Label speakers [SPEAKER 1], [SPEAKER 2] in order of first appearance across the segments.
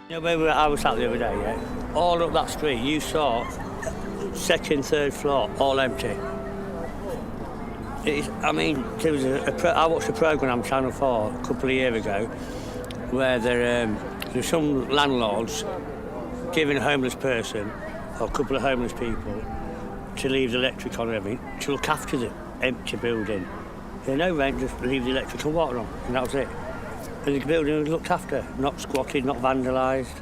[SPEAKER 1] You know, where I was at the other day, yeah? All up that street, you saw second, third floor, all empty. There was I watched a programme on Channel 4 a couple of years ago where there's some landlords giving a homeless person or a couple of homeless people to leave the electric on and everything to look after the empty building. There's no rent, just leave the electric and water on, and that was it. And the building was looked after, not squatted, not vandalised.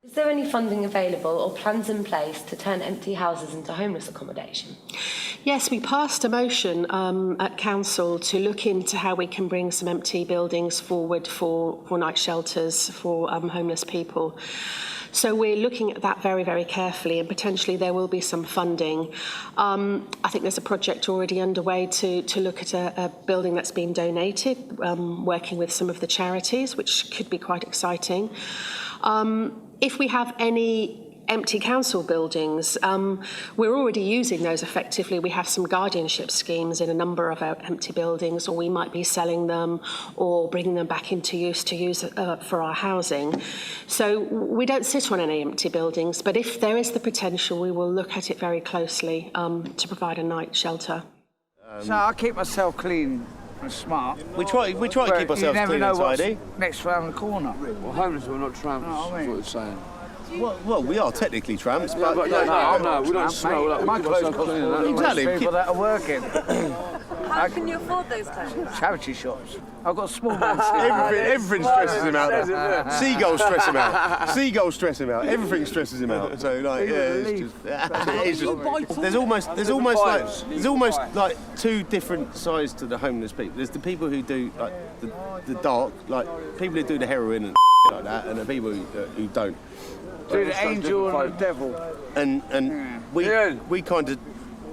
[SPEAKER 2] Is there any funding available or plans in place to turn empty houses into homeless accommodation?
[SPEAKER 3] Yes, we passed a motion at Council to look into how we can bring some empty buildings forward for night shelters for homeless people. So we're looking at that very, very carefully, and potentially there will be some funding. I think there's a project already underway to look at a building that's been donated, working with some of the charities, which could be quite exciting. If we have any empty council buildings, we're already using those effectively. We have some guardianship schemes in a number of our empty buildings, or we might be selling them or bringing them back into use to use for our housing. So we don't sit on any empty buildings, but if there is the potential, we will look at it very closely to provide a night shelter.
[SPEAKER 4] So I keep myself clean and smart.
[SPEAKER 5] We try to keep ourselves clean and tidy.
[SPEAKER 4] Next round the corner.
[SPEAKER 6] Well, homeless are not tramps, is what it's saying.
[SPEAKER 5] Well, we are technically tramps, but...
[SPEAKER 6] No, we don't smell like
[SPEAKER 4] my clothes cost more than
[SPEAKER 5] Exactly.
[SPEAKER 4] people that are working.
[SPEAKER 2] How can you afford those clothes?
[SPEAKER 4] Charity shops. I've got a small man.
[SPEAKER 5] Everything stresses him out. Seagulls stress him out. Seagulls stress him out. Everything stresses him out. So like, it's just there's almost like two different sides to the homeless people. There's the people who do like the dark, like people who do the heroin and like that, and the people who don't.
[SPEAKER 4] Do the angel and the devil.
[SPEAKER 5] And we kind of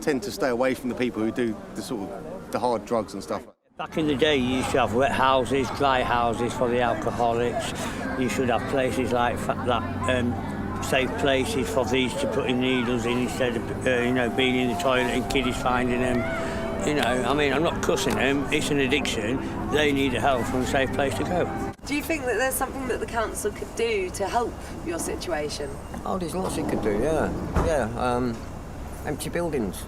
[SPEAKER 5] tend to stay away from the people who do the sort of the hard drugs and stuff.
[SPEAKER 1] Back in the day, you used to have wet houses, dry houses for the alcoholics. You should have places like that, safe places for these to put in needles in instead of, being in the toilet and kiddies finding them. I'm not cussing them. It's an addiction. They need a help and a safe place to go.
[SPEAKER 7] Do you think that there's something that the council could do to help your situation?
[SPEAKER 8] Oh, there's lots it could do, yeah. Empty buildings,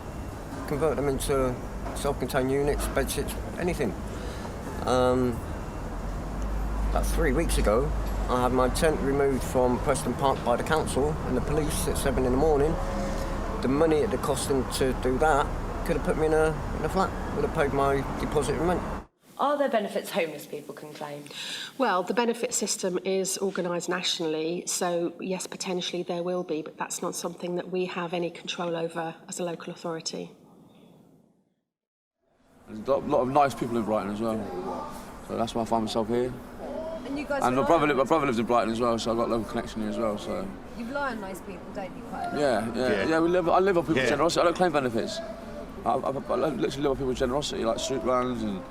[SPEAKER 8] convert them into self-contained units, bedsits, anything. About 3 weeks ago, I had my tent removed from Preston Park by the council and the police at 7 in the morning. The money it had cost them to do that could have put me in a flat, would have paid my deposit and rent.
[SPEAKER 2] Are there benefits homeless people can claim?
[SPEAKER 3] Well, the benefit system is organised nationally, so yes, potentially there will be, but that's not something that we have any control over as a local authority.
[SPEAKER 6] There's a lot of nice people in Brighton as well, so that's why I find myself here.
[SPEAKER 7] And you guys
[SPEAKER 6] and my brother lives in Brighton as well, so I've got a local connection here as well. So
[SPEAKER 7] you rely on nice people, don't you? Quite a lot.
[SPEAKER 6] Yeah. I live on people's generosity. I don't claim benefits. I literally live on people's generosity, like soup runs and.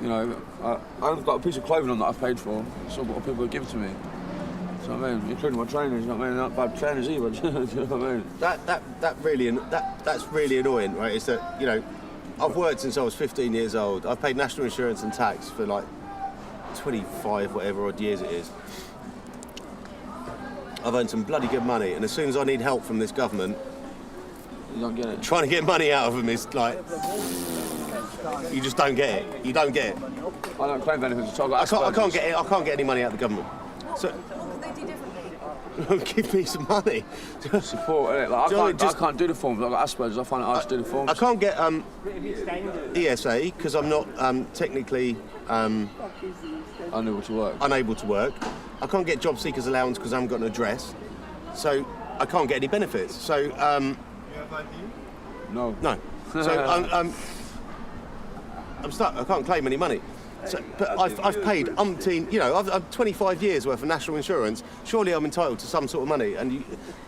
[SPEAKER 6] I've got a piece of clothing on that I've paid for. It's all what people give to me. You know what I mean? Including my trainers. You know what I mean? Not bad trainers either. Do you know what I mean?
[SPEAKER 5] That's really annoying, right? It's that I've worked since I was 15 years old. I've paid national insurance and tax for like 25 whatever odd years it is. I've earned some bloody good money, and as soon as I need help from this government,
[SPEAKER 6] you don't get it.
[SPEAKER 5] Trying to get money out of them is like. You just don't get it. You don't get it.
[SPEAKER 6] I don't claim benefits at all.
[SPEAKER 5] I can't get it. I can't get any money out of the government. So
[SPEAKER 7] What do they do differently?
[SPEAKER 5] give me some money.
[SPEAKER 6] Support, innit? Like, I can't do the forms. I've got Asperger's. I find it hard to do the forms.
[SPEAKER 5] I can't get ESA because I'm not technically
[SPEAKER 6] unable
[SPEAKER 5] to work. I can't get job seekers allowance because I haven't got an address. So I can't get any benefits. So
[SPEAKER 6] no.
[SPEAKER 5] So I'm stuck. I can't claim any money. So, but I've paid umpteen. I've 25 years worth of national insurance. Surely I'm entitled to some sort of money. And you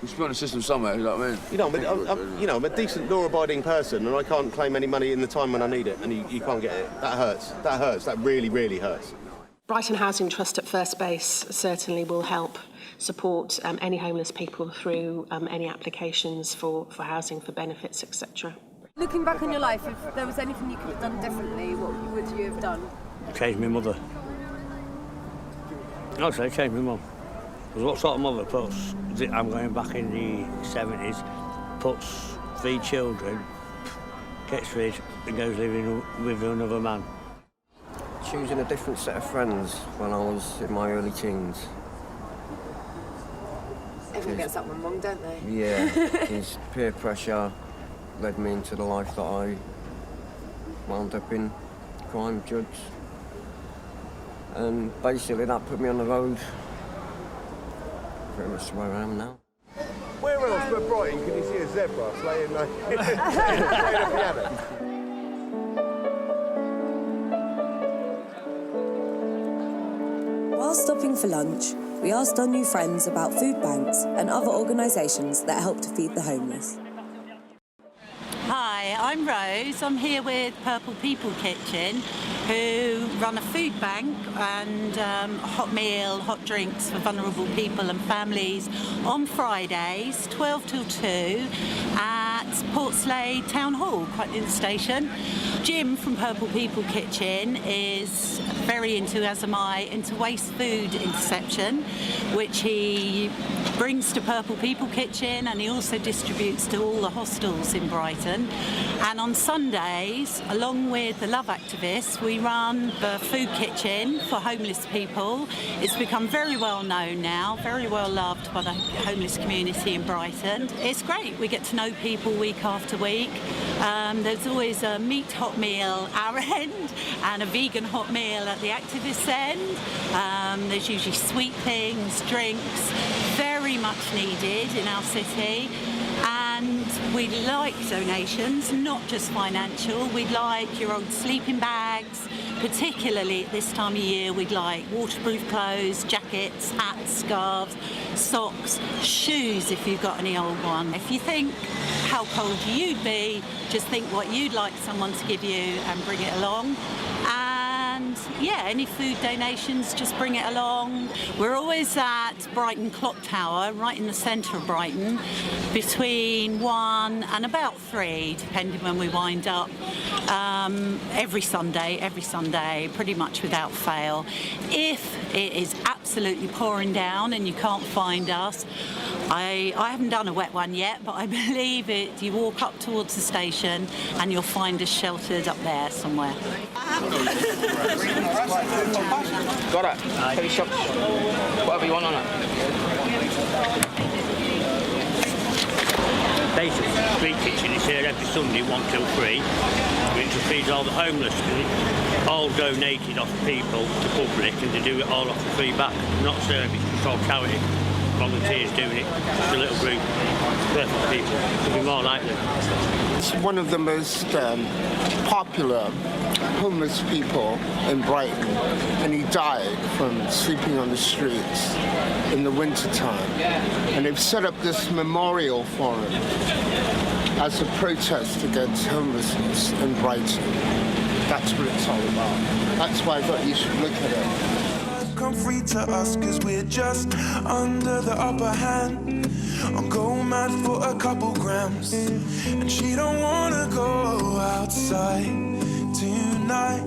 [SPEAKER 6] should be on the system somewhere. You know what I mean?
[SPEAKER 5] I'm a decent law-abiding person, and I can't claim any money in the time when I need it. And you can't get it. That hurts. That hurts. That really, really hurts.
[SPEAKER 3] Brighton Housing Trust at First Base certainly will help support any homeless people through any applications for housing, for benefits, etc.
[SPEAKER 7] Looking back on your life, if there was anything you could have done differently, what would you have done?
[SPEAKER 1] Changed my mother. I'd say changed my mum. Because what sort of mother puts, I'm going back in the 70s, puts 3 children, gets rid and goes living with another man?
[SPEAKER 8] Choosing a different set of friends when I was in my early teens.
[SPEAKER 7] Everyone gets that one wrong, don't they?
[SPEAKER 8] Yeah, his peer pressure led me into the life that I wound up in, crime, drugs. And basically that put me on the road, pretty much where I am now.
[SPEAKER 5] Where else but Brighton can you see a zebra playing a piano?
[SPEAKER 9] While stopping for lunch, we asked our new friends about food banks and other organisations that help to feed the homeless.
[SPEAKER 10] Hi, I'm Rose. I'm here with Purple People Kitchen, who run a food bank and hot meal, hot drinks for vulnerable people and families on Fridays, 12 till 2, at Portslade Town Hall, quite near the station. Jim from Purple People Kitchen is very into, as am I, into waste food interception, which he brings to Purple People Kitchen, and he also distributes to all the hostels in Brighton. And on Sundays, along with the Love activists, we run the food kitchen for homeless people. It's become very well known now, very well loved by the homeless community in Brighton. It's great. We get to know people week after week. There's always a meat hot meal our end and a vegan hot meal at the activists end. There's usually sweet things, drinks, very much needed in our city. And we'd like donations, not just financial. We'd like your old sleeping bags, particularly at this time of year. We'd like waterproof clothes, jackets, hats, scarves, socks, shoes if you've got any old one. If you think how cold you'd be, just think what you'd like someone to give you and bring it along. And yeah, any food donations, just bring it along. We're always at Brighton Clock Tower, right in the centre of Brighton, between 1 and about 3, depending when we wind up. Every Sunday, pretty much without fail. If it is absolutely pouring down and you can't find us, I haven't done a wet one yet, but I believe it. You walk up towards the station and you'll find us sheltered up there somewhere.
[SPEAKER 6] Got it. Heavy shots. Whatever you want on it.
[SPEAKER 1] Basically, free kitchen is here every Sunday, 1 till 3, which feeds all the homeless. And it's all donated off people to public, and they do it all off the free back. Not service, it's all charity. Volunteers doing it, just a little group, perfect people, to be more like them.
[SPEAKER 11] It's one of the most popular homeless people in Brighton, and he died from sleeping on the streets in the winter time. And they've set up this memorial for him as a protest against homelessness in Brighton. That's what it's all about. That's why I thought you should look at it.
[SPEAKER 12] Come free to us, cause we're just under the upper hand. I'm going mad for a couple grams, and she don't wanna go outside tonight.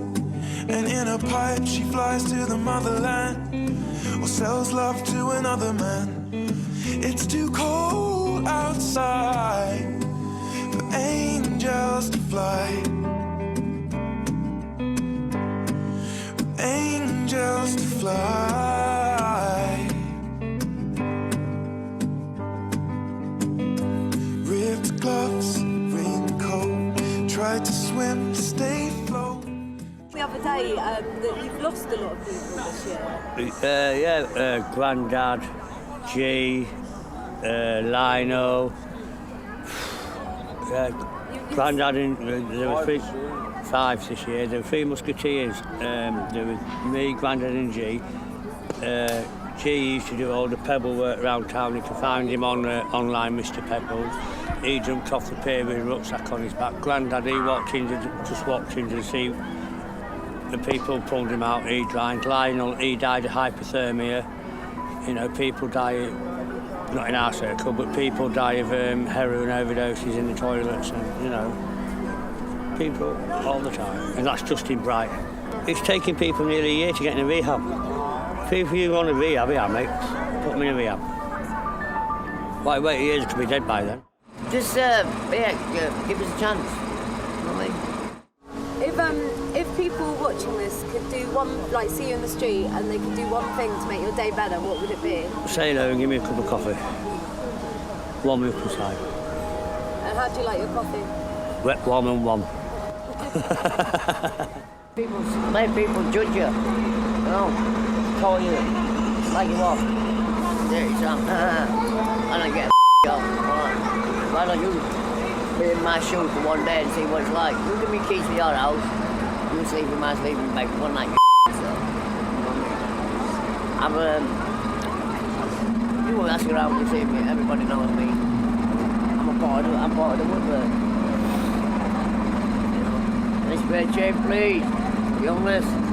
[SPEAKER 12] And in a pipe she flies to the motherland, or sells love to another man. It's too cold outside for angels to fly. Angels to fly. Ripped gloves, raincoat, tried to swim, stay afloat.
[SPEAKER 7] The other day, that you've lost a lot of people this year.
[SPEAKER 1] Grandad, G, Lino, Grandad, there were 5 this year. There were 3 musketeers. There was me, Grandad and G. G used to do all the pebble work around town. You can find him on online, Mr Pebbles. He jumped off the pier with a rucksack on his back. Grandad, he just walked in to see the people, pulled him out, he drowned. Lionel, he died of hypothermia. You know, people die, not in our circle, but people die of heroin overdoses in the toilets, and, you know, people all the time. And that's just in Brighton. It's taking people nearly a year to get in a rehab. If you want a rehab, yeah, mate, put me in rehab. Why wait years, I could be dead by then.
[SPEAKER 13] Just, give us a chance. You know what I mean?
[SPEAKER 7] If people watching this could do one, like see you in the street and they could do one thing to make your day better, what would it be?
[SPEAKER 1] Say hello and give me a cup of coffee. Warm me up inside.
[SPEAKER 7] And how do you like your coffee?
[SPEAKER 1] Wet, warm and warm.
[SPEAKER 13] Let people judge you. You know, call you, like you off. Dirty son. And I get job. Why don't you be in my shoes for one day and see what it's like? You give me keys to your house. You sleep in my sleeping bag one night. You won't ask around to see me. Everybody knows me. I'm part of the woodwork. Let's play change, please. Youngness.